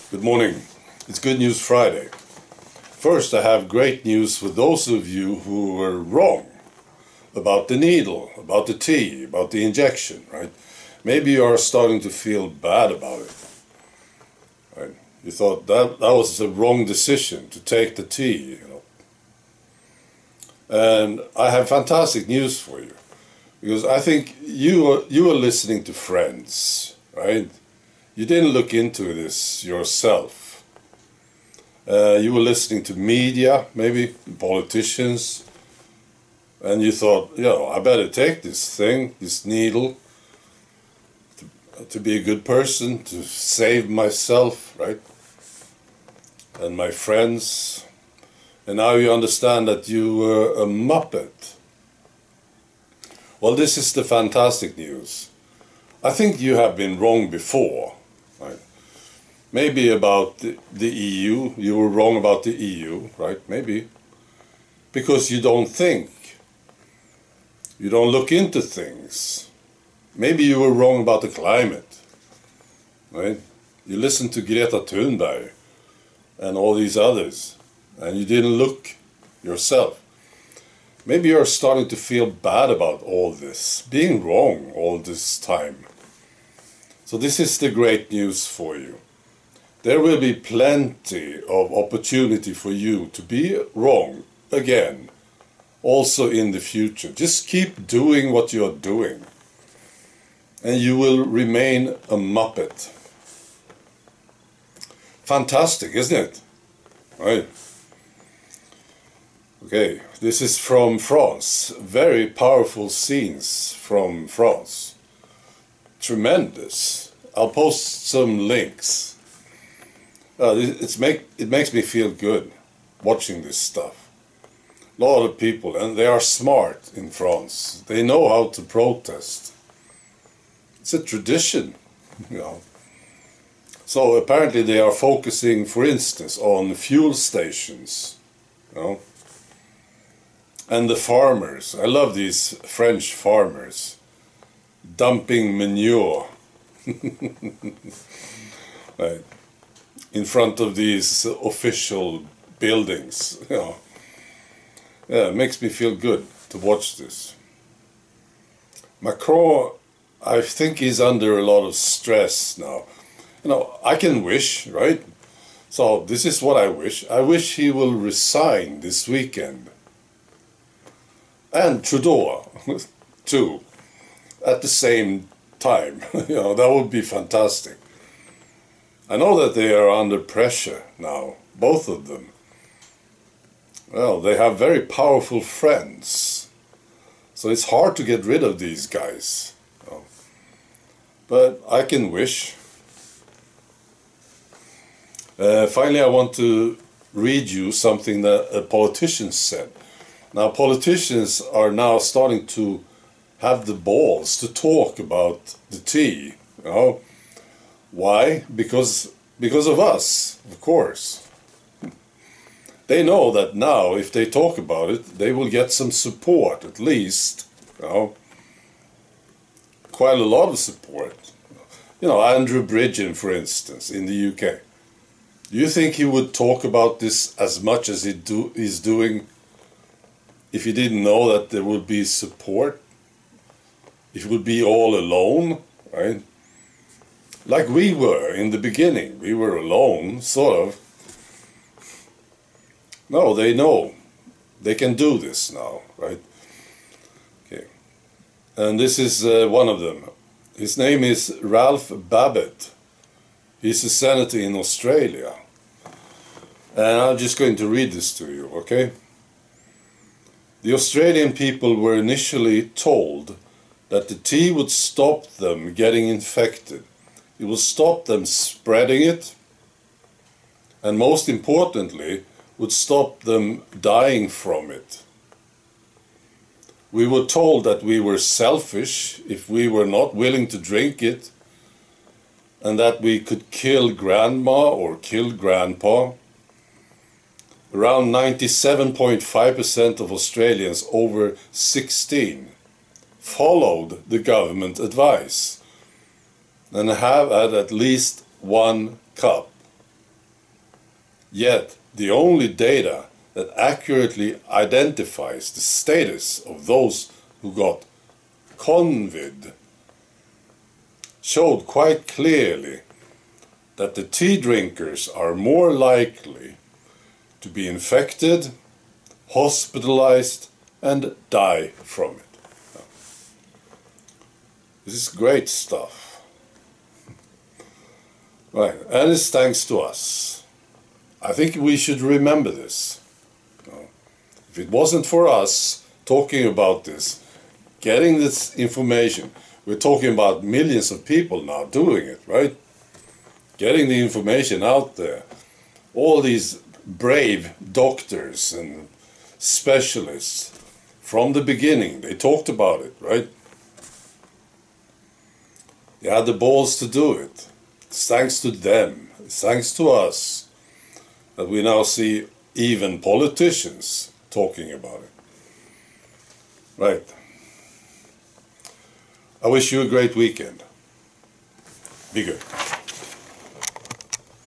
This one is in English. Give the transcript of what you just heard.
Good morning. It's Good News Friday. First, I have great news for those of you who were wrong about the needle, about the tea, about the injection, right? Maybe you are starting to feel bad about it, right? You thought that was the wrong decision to take the tea, And I have fantastic news for you, because I think you are listening to friends, right? You didn't look into this yourself. You were listening to media, maybe politicians, and you thought, I better take this thing, this needle, to be a good person, to save myself, right? And my friends. And now you understand that you were a muppet. Well, this is the fantastic news. I think you have been wrong before, right? Maybe about the EU, you were wrong about the EU, right? Maybe. Because you don't think. You don't look into things. Maybe you were wrong about the climate, right? You listened to Greta Thunberg and all these others, and you didn't look yourself. Maybe you're starting to feel bad about all this, being wrong all this time. So this is the great news for you. There will be plenty of opportunity for you to be wrong again, also in the future. Just keep doing what you're doing, and you will remain a muppet. Fantastic, isn't it? Right. Okay, this is from France. Very powerful scenes from France. Tremendous. I'll post some links. It makes me feel good watching this stuff. A lot of people, and they are smart in France. They know how to protest. It's a tradition, So apparently they are focusing, for instance, on fuel stations, And the farmers. I love these French farmers dumping manure right, in front of these official buildings. Yeah, it makes me feel good to watch this. Macron, I think he's under a lot of stress now. I can wish, right? So this is what I wish. I wish he will resign this weekend. And Trudeau, too, at the same time. That would be fantastic. I know that they are under pressure now, both of them. Well, they have very powerful friends. So it's hard to get rid of these guys. But I can wish. Finally, I want to read you something that a politician said. Now, politicians are now starting to have the balls to talk about the tea. Why? Because of us, of course. They know that now, if they talk about it, they will get some support, at least. Quite a lot of support. Andrew Bridgen, for instance, in the UK. Do you think he would talk about this as much as he's doing if he didn't know that there would be support? If he would be all alone, right? Like we were in the beginning. We were alone, sort of. No, they know. They can do this now, right? Okay. And this is one of them. His name is Ralph Babet. He's a senator in Australia. And I'm just going to read this to you, okay? The Australian people were initially told that the tea would stop them getting infected. It will stop them spreading it. And most importantly, would stop them dying from it. We were told that we were selfish if we were not willing to drink it, and that we could kill grandma or kill grandpa. Around 97.5% of Australians over 16 followed the government advice and have had at least 1 cup Yet the only data that accurately identifies the status of those who got COVID showed quite clearly that the tea drinkers are more likely to be infected, hospitalized, and die from it. This is great stuff. Right, and it's thanks to us. I think we should remember this. If it wasn't for us talking about this, getting this information, we're talking about millions of people now doing it, right? Getting the information out there. All these brave doctors and specialists, from the beginning, they talked about it, right? They had the balls to do it. It's thanks to them, it's thanks to us, that we now see even politicians talking about it. Right. I wish you a great weekend. Be good.